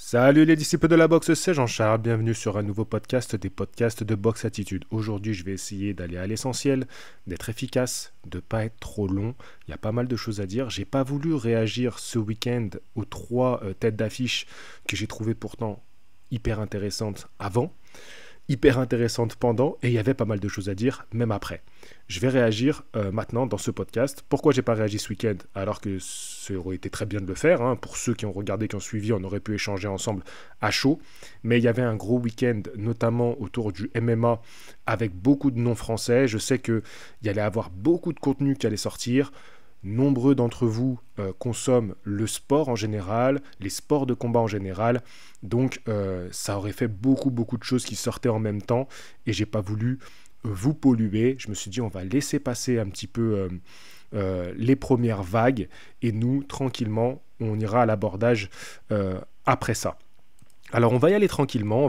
Salut les disciples de la boxe, c'est Jean-Charles, bienvenue sur un nouveau podcast des podcasts de Boxe Attitude. Aujourd'hui, je vais essayer d'aller à l'essentiel, d'être efficace, de pas être trop long. Il y a pas mal de choses à dire. J'ai pas voulu réagir ce week-end aux trois têtes d'affiche que j'ai trouvées pourtant hyper intéressantes avant, hyper intéressantes pendant, et il y avait pas mal de choses à dire, même après. Je vais réagir maintenant dans ce podcast. Pourquoi j'ai pas réagi ce week-end alors que ça aurait été très bien de le faire, hein. Pour ceux qui ont regardé, qui ont suivi, on aurait pu échanger ensemble à chaud. Mais il y avait un gros week-end, notamment autour du MMA, avec beaucoup de noms français. Je sais qu'il y allait avoir beaucoup de contenu qui allait sortir. Nombreux d'entre vous consomment le sport en général, les sports de combat en général. Donc ça aurait fait beaucoup de choses qui sortaient en même temps. Et j'ai pas voulu vous polluer. Je me suis dit on va laisser passer un petit peu les premières vagues et nous tranquillement on ira à l'abordage après ça. Alors on va y aller tranquillement,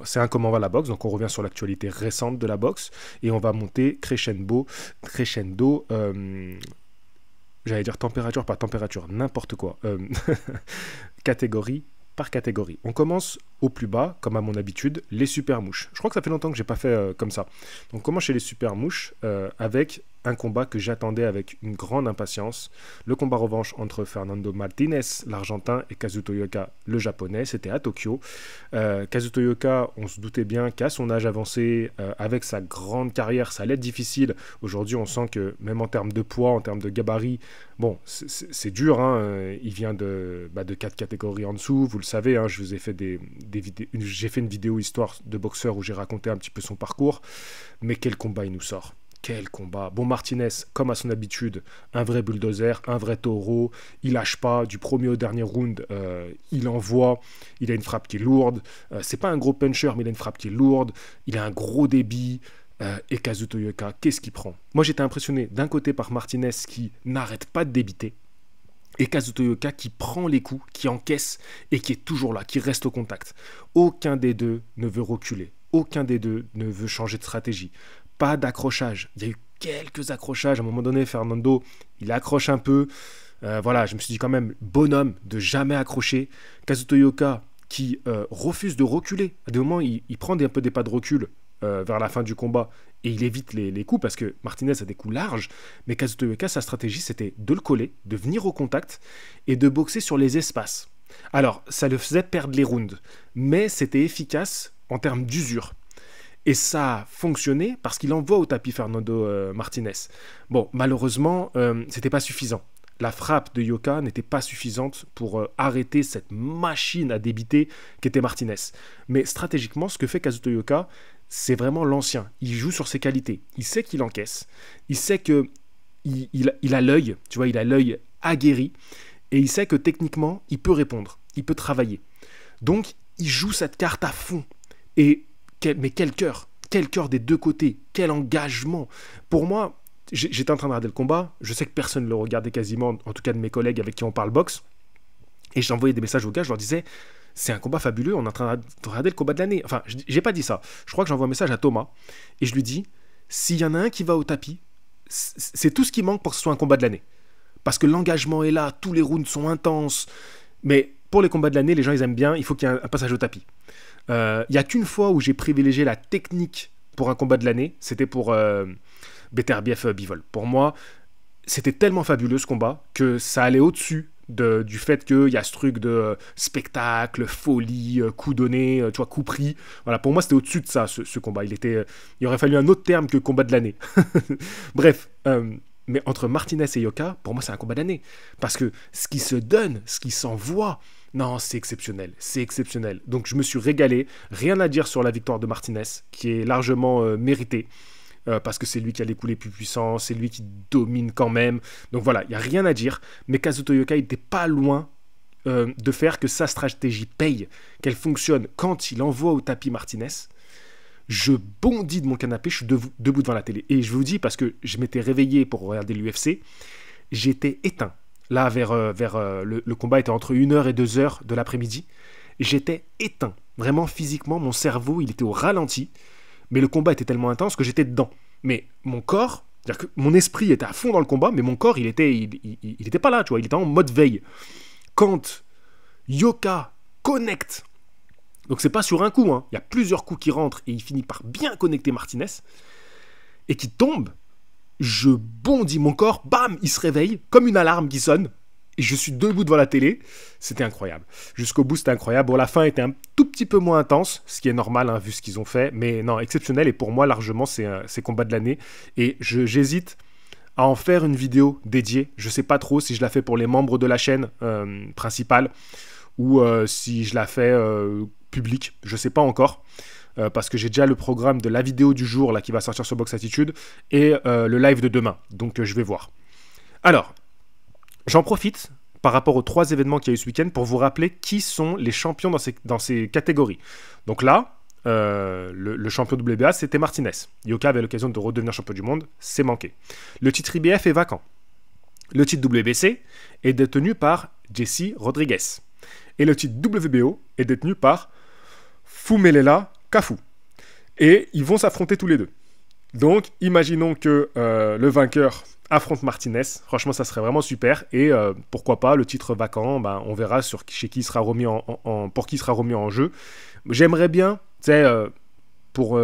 c'est un comment va la boxe, donc on revient sur l'actualité récente de la boxe et on va monter crescendo, j'allais dire température par température, n'importe quoi, catégorie par catégorie. On commence au plus bas, comme à mon habitude, les super mouches. Je crois que ça fait longtemps que j'ai pas fait comme ça. Donc on commence chez les super mouches avec un combat que j'attendais avec une grande impatience. Le combat revanche entre Fernando Martinez, l'Argentin, et Kazuto Ioka, le Japonais. C'était à Tokyo. Kazuto Ioka, on se doutait bien qu'à son âge avancé, avec sa grande carrière, ça allait être difficile. Aujourd'hui, on sent que même en termes de poids, en termes de gabarit, bon, c'est dur. Hein. Il vient de 4 catégories en dessous. Vous le savez, hein, je vous ai fait j'ai fait une vidéo histoire de boxeur où j'ai raconté un petit peu son parcours. Mais quel combat il nous sort! Quel combat! Bon, Martinez, comme à son habitude, un vrai bulldozer, un vrai taureau. Il lâche pas. Du premier au dernier round, il envoie. Il a une frappe qui est lourde. C'est pas un gros puncher, mais il a une frappe qui est lourde. Il a un gros débit. Et Kazuto Ioka, qu'est-ce qu'il prend? Moi, j'étais impressionné d'un côté par Martinez qui n'arrête pas de débiter. Et Kazuto Ioka qui prend les coups, qui encaisse et qui est toujours là, qui reste au contact. Aucun des deux ne veut reculer. Aucun des deux ne veut changer de stratégie. Pas d'accrochage. Il y a eu quelques accrochages. À un moment donné, Fernando, il accroche un peu. Voilà, je me suis dit quand même, bonhomme de jamais accrocher. Kazuto Ioka qui refuse de reculer. À des moments, il prend un peu des pas de recul vers la fin du combat et il évite les coups parce que Martinez a des coups larges. Mais Kazuto Ioka, sa stratégie, c'était de le coller, de venir au contact et de boxer sur les espaces. Alors, ça le faisait perdre les rounds, mais c'était efficace en termes d'usure. Et ça a fonctionné parce qu'il envoie au tapis Fernando Martinez. Bon, malheureusement, c'était pas suffisant. La frappe de Ioka n'était pas suffisante pour arrêter cette machine à débiter qu'était Martinez. Mais stratégiquement, ce que fait Kazuto Ioka, c'est vraiment l'ancien. Il joue sur ses qualités. Il sait qu'il encaisse. Il sait que il a l'œil, tu vois, il a l'œil aguerri. Et il sait que techniquement, il peut répondre. Il peut travailler. Donc, il joue cette carte à fond. Mais quel cœur des deux côtés, quel engagement. Pour moi, j'étais en train de regarder le combat, je sais que personne ne le regardait quasiment, en tout cas de mes collègues avec qui on parle boxe, et j'envoyais des messages aux gars, je leur disais, c'est un combat fabuleux, on est en train de regarder le combat de l'année. Enfin, j'ai pas dit ça, je crois que j'envoie un message à Thomas, et je lui dis, s'il y en a un qui va au tapis, c'est tout ce qui manque pour que ce soit un combat de l'année. Parce que l'engagement est là, tous les rounds sont intenses, mais pour les combats de l'année, les gens ils aiment bien, il faut qu'il y ait un passage au tapis. Il n'y a qu'une fois où j'ai privilégié la technique pour un combat de l'année, c'était pour Beterbiev Bivol. Pour moi, c'était tellement fabuleux ce combat que ça allait au-dessus du fait qu'il y a ce truc de spectacle, folie, coup donné, tu vois, coup pris. Voilà, pour moi, c'était au-dessus de ça, ce combat. Il aurait fallu un autre terme que combat de l'année. Bref, mais entre Martinez et Ioka, pour moi, c'est un combat d'année. Parce que ce qui se donne, ce qui s'envoie, non, c'est exceptionnel, c'est exceptionnel. Donc je me suis régalé, rien à dire sur la victoire de Martinez, qui est largement méritée, parce que c'est lui qui a les coups les plus puissants, c'est lui qui domine quand même. Donc voilà, il n'y a rien à dire, mais Kazuto Ioka n'était pas loin de faire que sa stratégie paye, qu'elle fonctionne quand il envoie au tapis Martinez. Je bondis de mon canapé, je suis debout devant la télé. Et je vous dis, parce que je m'étais réveillé pour regarder l'UFC, j'étais éteint. Là, le combat était entre 1h et 2h de l'après-midi. J'étais éteint. Vraiment, physiquement, mon cerveau, il était au ralenti. Mais le combat était tellement intense que j'étais dedans. Mais mon corps, c'est-à-dire que mon esprit était à fond dans le combat, mais mon corps, il était pas là, tu vois. Il était en mode veille. Quand Ioka connecte. Donc c'est pas sur un coup, hein. Il y a plusieurs coups qui rentrent et il finit par bien connecter Martinez. Et qui tombe, je bondis mon corps, bam, il se réveille, comme une alarme qui sonne. Et je suis debout devant la télé. C'était incroyable. Jusqu'au bout, c'était incroyable. Bon, la fin était un tout petit peu moins intense, ce qui est normal, hein, vu ce qu'ils ont fait. Mais non, exceptionnel. Et pour moi, largement, c'est combat de l'année. Et j'hésite à en faire une vidéo dédiée. Je sais pas trop si je la fais pour les membres de la chaîne principale ou si je la fais publique. Je sais pas encore. Parce que j'ai déjà le programme de la vidéo du jour là, qui va sortir sur Box Attitude et le live de demain. Donc je vais voir. Alors, j'en profite par rapport aux 3 événements qu'il y a eu ce week-end pour vous rappeler qui sont les champions dans ces catégories. Donc là, le champion WBA, c'était Martinez. Yoka avait l'occasion de redevenir champion du monde, c'est manqué. Le titre IBF est vacant. Le titre WBC est détenu par Jesse Rodriguez. Et le titre WBO est détenu par Fumelela Kafu. Et ils vont s'affronter tous les deux. Donc, imaginons que le vainqueur affronte Martinez. Franchement, ça serait vraiment super. Et pourquoi pas, le titre vacant, on verra chez qui il sera remis pour qui il sera remis en jeu. J'aimerais bien, tu sais, pour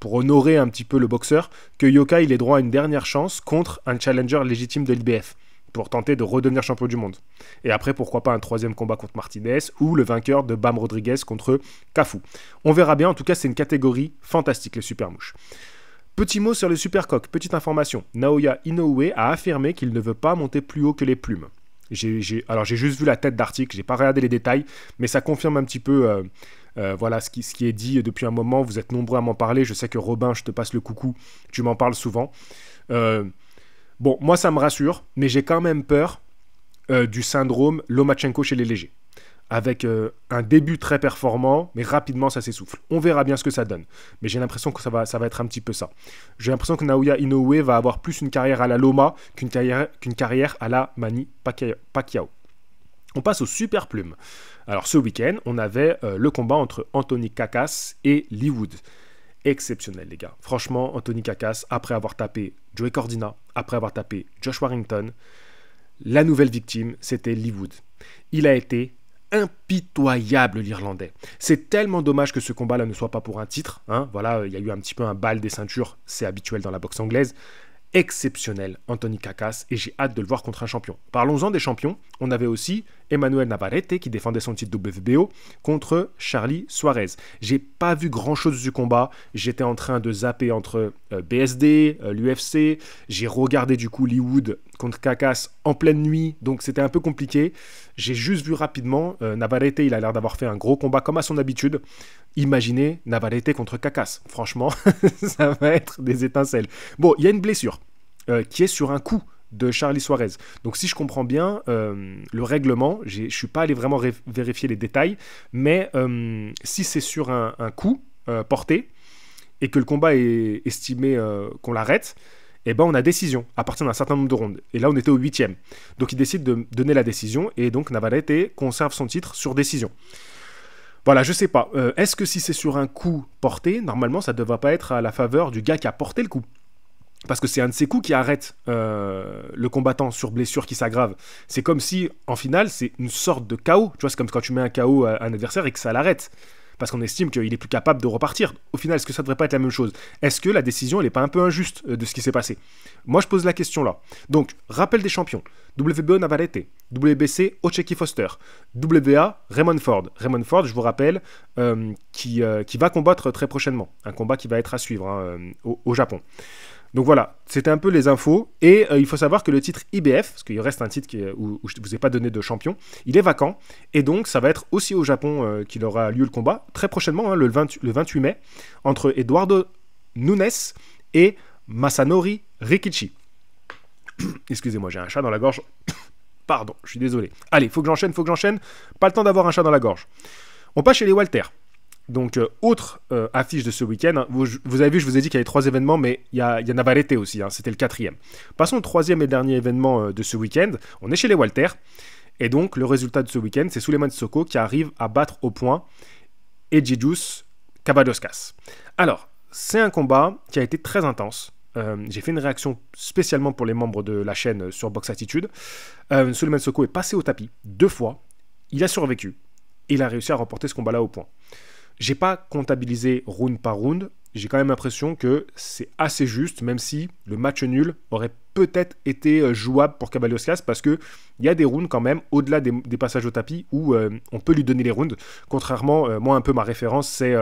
honorer un petit peu le boxeur, que Yoka il ait droit à une dernière chance contre un challenger légitime de l'IBF pour tenter de redevenir champion du monde. Et après, pourquoi pas un 3e combat contre Martinez ou le vainqueur de Bam Rodriguez contre Kafu. On verra bien, en tout cas, c'est une catégorie fantastique, les super mouches. Petit mot sur les super coqs, petite information. Naoya Inoue a affirmé qu'il ne veut pas monter plus haut que les plumes. Alors j'ai juste vu la tête d'article, j'ai pas regardé les détails, mais ça confirme un petit peu voilà ce qui est dit depuis un moment. Vous êtes nombreux à m'en parler, je sais que Robin, je te passe le coucou, tu m'en parles souvent. Bon, moi ça me rassure, mais j'ai quand même peur du syndrome Lomachenko chez les légers. Avec un début très performant, mais rapidement ça s'essouffle. On verra bien ce que ça donne. Mais j'ai l'impression que ça va être un petit peu ça. J'ai l'impression que Naoya Inoue va avoir plus une carrière à la Loma qu'une carrière à la Manny Pacquiao. On passe aux super plumes. Alors ce week-end, on avait le combat entre Anthony Kakas et Lee Wood. Exceptionnel les gars. Franchement, Anthony Kakas, après avoir tapé Joey Cordina, après avoir tapé Josh Warrington, la nouvelle victime, c'était Lee Wood. Il a été impitoyable l'Irlandais. C'est tellement dommage que ce combat-là ne soit pas pour un titre. Hein. Voilà, il y a eu un petit peu un bal des ceintures, c'est habituel dans la boxe anglaise. Exceptionnel, Anthony Kakas, et j'ai hâte de le voir contre un champion. Parlons-en des champions. On avait aussi Emmanuel Navarrete qui défendait son titre WBO contre Charlie Suarez. J'ai pas vu grand-chose du combat. J'étais en train de zapper entre BSD, l'UFC. J'ai regardé du coup Lee Wood contre Kakas en pleine nuit, donc c'était un peu compliqué. J'ai juste vu rapidement, Navarrete, il a l'air d'avoir fait un gros combat comme à son habitude. Imaginez Navarrete contre Kakas. Franchement, ça va être des étincelles. Bon, il y a une blessure qui est sur un coup de Charlie Suarez. Donc si je comprends bien, le règlement, je ne suis pas allé vraiment vérifier les détails, mais si c'est sur un coup porté et que le combat est estimé qu'on l'arrête, eh ben on a décision à partir d'un certain nombre de rondes. Et là, on était au 8e. Donc il décide de donner la décision et donc Navarrete conserve son titre sur décision. Voilà, je sais pas. Est-ce que si c'est sur un coup porté, normalement, ça ne devrait pas être à la faveur du gars qui a porté le coup? Parce que c'est un de ces coups qui arrête le combattant sur blessure qui s'aggrave. C'est comme si, en finale, c'est une sorte de KO. Tu vois, c'est comme quand tu mets un KO à un adversaire et que ça l'arrête. Parce qu'on estime qu'il est plus capable de repartir. Au final, est-ce que ça ne devrait pas être la même chose? Est-ce que la décision, elle n'est pas un peu injuste de ce qui s'est passé? Moi, je pose la question là. Donc, rappel des champions. WBO Navarrete, WBC Ocheki Foster, WBA Raymond Ford. Raymond Ford, je vous rappelle, qui va combattre très prochainement. Un combat qui va être à suivre au Japon. Donc voilà, c'était un peu les infos. Et il faut savoir que le titre IBF, parce qu'il reste un titre où je ne vous ai pas donné de champion, il est vacant. Et donc ça va être aussi au Japon qu'il aura lieu le combat, très prochainement, hein, le 28 mai, entre Eduardo Nunes et Masanori Rikichi. Excusez-moi, j'ai un chat dans la gorge. Pardon, je suis désolé. Allez, faut que j'enchaîne. Pas le temps d'avoir un chat dans la gorge. On passe chez les Walter. Donc, autre affiche de ce week-end. Hein. Vous avez vu, je vous ai dit qu'il y avait 3 événements, mais il y a Navarrete aussi. Hein, c'était le 4e. Passons au 3e et dernier événement de ce week-end. On est chez les Walter. Et donc, le résultat de ce week-end, c'est Souleymane Sissoko qui arrive à battre au point Egidijus Cavadoskas. Alors, c'est un combat qui a été très intense. J'ai fait une réaction spécialement pour les membres de la chaîne sur Box Attitude. Souleymane Sissoko est passé au tapis 2 fois. Il a survécu. et il a réussi à remporter ce combat-là au point. J'ai pas comptabilisé round par round, j'ai quand même l'impression que c'est assez juste, même si le match nul aurait peut-être été jouable pour Caballo-Scias, parce qu'il y a des rounds quand même, au-delà des passages au tapis, où on peut lui donner les rounds. Contrairement, moi un peu ma référence, c'est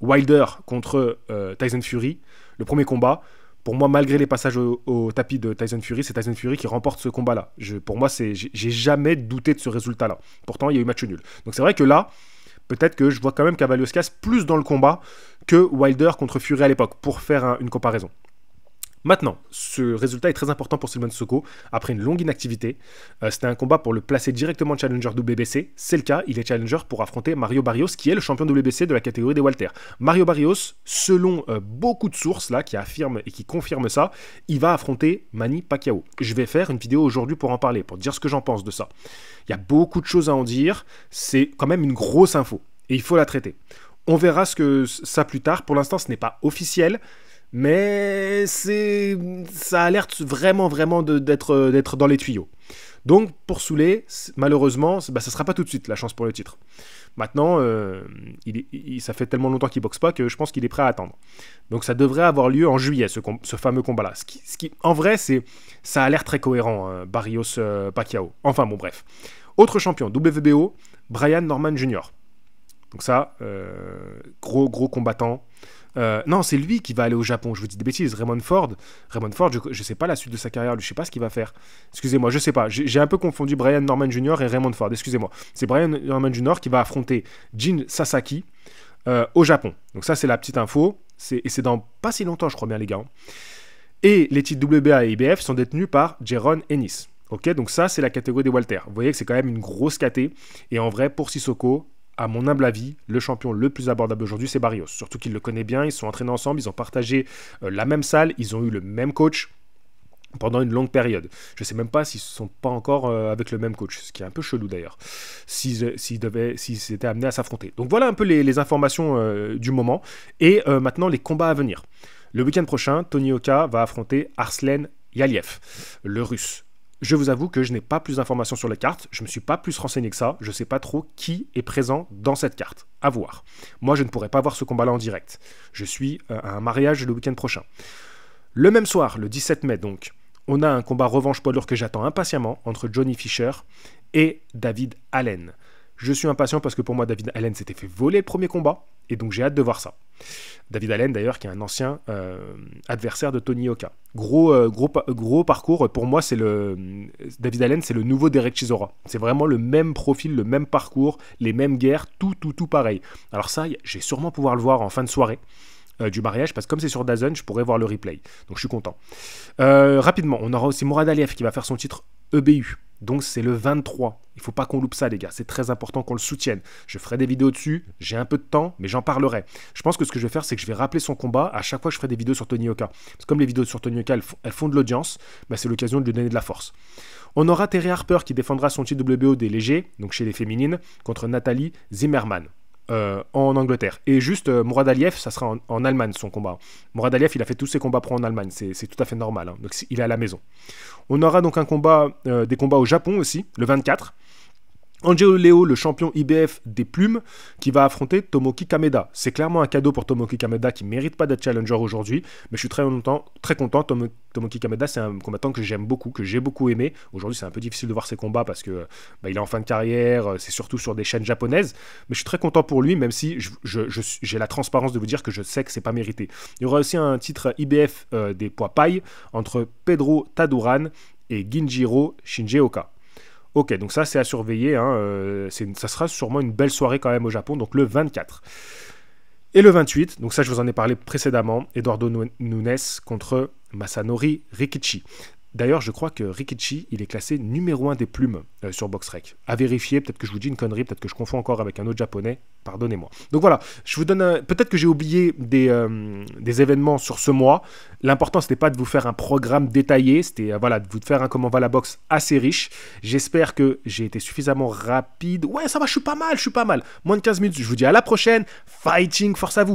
Wilder contre Tyson Fury, le premier combat. Pour moi, malgré les passages au tapis de Tyson Fury, c'est Tyson Fury qui remporte ce combat-là. Pour moi, j'ai jamais douté de ce résultat-là. Pourtant, il y a eu match nul. Donc c'est vrai que là, peut-être que je vois quand même Caballo-Scias plus dans le combat que Wilder contre Fury à l'époque, pour faire une comparaison. Maintenant, ce résultat est très important pour Silvan Sissoko. Après une longue inactivité, c'était un combat pour le placer directement challenger WBC. C'est le cas, il est challenger pour affronter Mario Barrios, qui est le champion WBC de la catégorie des Walter. Mario Barrios, selon beaucoup de sources là, qui affirment et qui confirment ça, il va affronter Manny Pacquiao. Je vais faire une vidéo aujourd'hui pour en parler, pour dire ce que j'en pense de ça. Il y a beaucoup de choses à en dire, c'est quand même une grosse info, et il faut la traiter. On verra ça plus tard, pour l'instant ce n'est pas officiel, mais ça alerte vraiment d'être dans les tuyaux. Donc pour Souley, malheureusement, ça ne sera pas tout de suite la chance pour le titre. Maintenant, ça fait tellement longtemps qu'il ne boxe pas que je pense qu'il est prêt à attendre. Donc ça devrait avoir lieu en juillet, ce fameux combat-là. En vrai, ça a l'air très cohérent, Barrios-Pacquiao. Enfin bon, bref. Autre champion, WBO, Brian Norman Jr. Donc ça, gros combattant. Non, c'est lui qui va aller au Japon, je vous dis des bêtises. Raymond Ford, je sais pas la suite de sa carrière, je sais pas ce qu'il va faire. Excusez-moi, je sais pas, j'ai un peu confondu Brian Norman Jr. et Raymond Ford, excusez-moi. C'est Brian Norman Jr. qui va affronter Jin Sasaki au Japon. Donc ça, c'est la petite info, et c'est dans pas si longtemps, je crois bien, les gars. Et les titres WBA et IBF sont détenus par Jaron Ennis. Ok, donc ça, c'est la catégorie des Walter. Vous voyez que c'est quand même une grosse caté, et en vrai, pour Sissoko, à mon humble avis, le champion le plus abordable aujourd'hui, c'est Barrios. Surtout qu'il le connaît bien, ils se sont entraînés ensemble, ils ont partagé la même salle, ils ont eu le même coach pendant une longue période. Je ne sais même pas s'ils ne sont pas encore avec le même coach, ce qui est un peu chelou d'ailleurs, s'ils étaient amenés à s'affronter. Donc voilà un peu les informations du moment. Et maintenant, les combats à venir. Le week-end prochain, Tony Yoka va affronter Arslan Yaliev, le russe. Je vous avoue que je n'ai pas plus d'informations sur la carte, je ne me suis pas plus renseigné que ça, je ne sais pas trop qui est présent dans cette carte, à voir. Moi, je ne pourrais pas voir ce combat-là en direct. Je suis à un mariage le week-end prochain. Le même soir, le 17 mai donc, on a un combat revanche poids lourd que j'attends impatiemment entre Johnny Fisher et David Allen. Je suis impatient parce que pour moi, David Allen s'était fait voler le premier combat, et donc j'ai hâte de voir ça. David Allen, d'ailleurs, qui est un ancien adversaire de Tony Yoka. Gros parcours, pour moi, David Allen, c'est le nouveau Derek Chisora. C'est vraiment le même profil, le même parcours, les mêmes guerres, tout pareil. Alors ça, j'ai sûrement pouvoir le voir en fin de soirée du mariage, parce que comme c'est sur DAZN, je pourrais voir le replay. Donc je suis content. Rapidement, on aura aussi Mourad Aliev qui va faire son titre EBU. Donc c'est le 23. Il ne faut pas qu'on loupe ça, les gars. C'est très important qu'on le soutienne. Je ferai des vidéos dessus. J'ai un peu de temps, mais j'en parlerai. Je pense que ce que je vais faire, c'est que je vais rappeler son combat à chaque fois que je ferai des vidéos sur Tony Yoka. Parce que comme les vidéos sur Tony Yoka, elles font de l'audience, c'est l'occasion de lui donner de la force. On aura Terry Harper qui défendra son titre WBO des légers, donc chez les féminines, contre Nathalie Zimmerman. En Angleterre. Et juste, Mourad Aliev, ça sera en Allemagne son combat. Mourad Aliev, il a fait tous ses combats pro en Allemagne, c'est tout à fait normal, hein. Donc il est à la maison. On aura donc des combats au Japon aussi, le 24. Angelo Leo, le champion IBF des plumes, qui va affronter Tomoki Kameda. C'est clairement un cadeau pour Tomoki Kameda qui ne mérite pas d'être challenger aujourd'hui, mais je suis très content. Tomoki Kameda, c'est un combattant que j'aime beaucoup, que j'ai beaucoup aimé. Aujourd'hui, c'est un peu difficile de voir ses combats parce que il est en fin de carrière, c'est surtout sur des chaînes japonaises, mais je suis très content pour lui, même si j'ai la transparence de vous dire que je sais que c'est pas mérité. Il y aura aussi un titre IBF des poids paille entre Pedro Taduran et Ginjiro Shingeoka. Ok, donc ça c'est à surveiller, hein. Ça sera sûrement une belle soirée quand même au Japon, donc le 24. Et le 28, donc ça je vous en ai parlé précédemment, Eduardo Nunes contre Masanori Rikichi. D'ailleurs, je crois que Rikichi, il est classé numéro 1 des plumes sur BoxRec. À vérifier, peut-être que je vous dis une connerie, peut-être que je confonds encore avec un autre japonais, pardonnez-moi. Donc voilà, je vous donne peut-être que j'ai oublié des événements sur ce mois. L'important, c'était pas de vous faire un programme détaillé, c'était de vous faire un comment va la boxe assez riche. J'espère que j'ai été suffisamment rapide. Ouais, ça va, je suis pas mal. Moins de 15 minutes, je vous dis à la prochaine. Fighting, force à vous.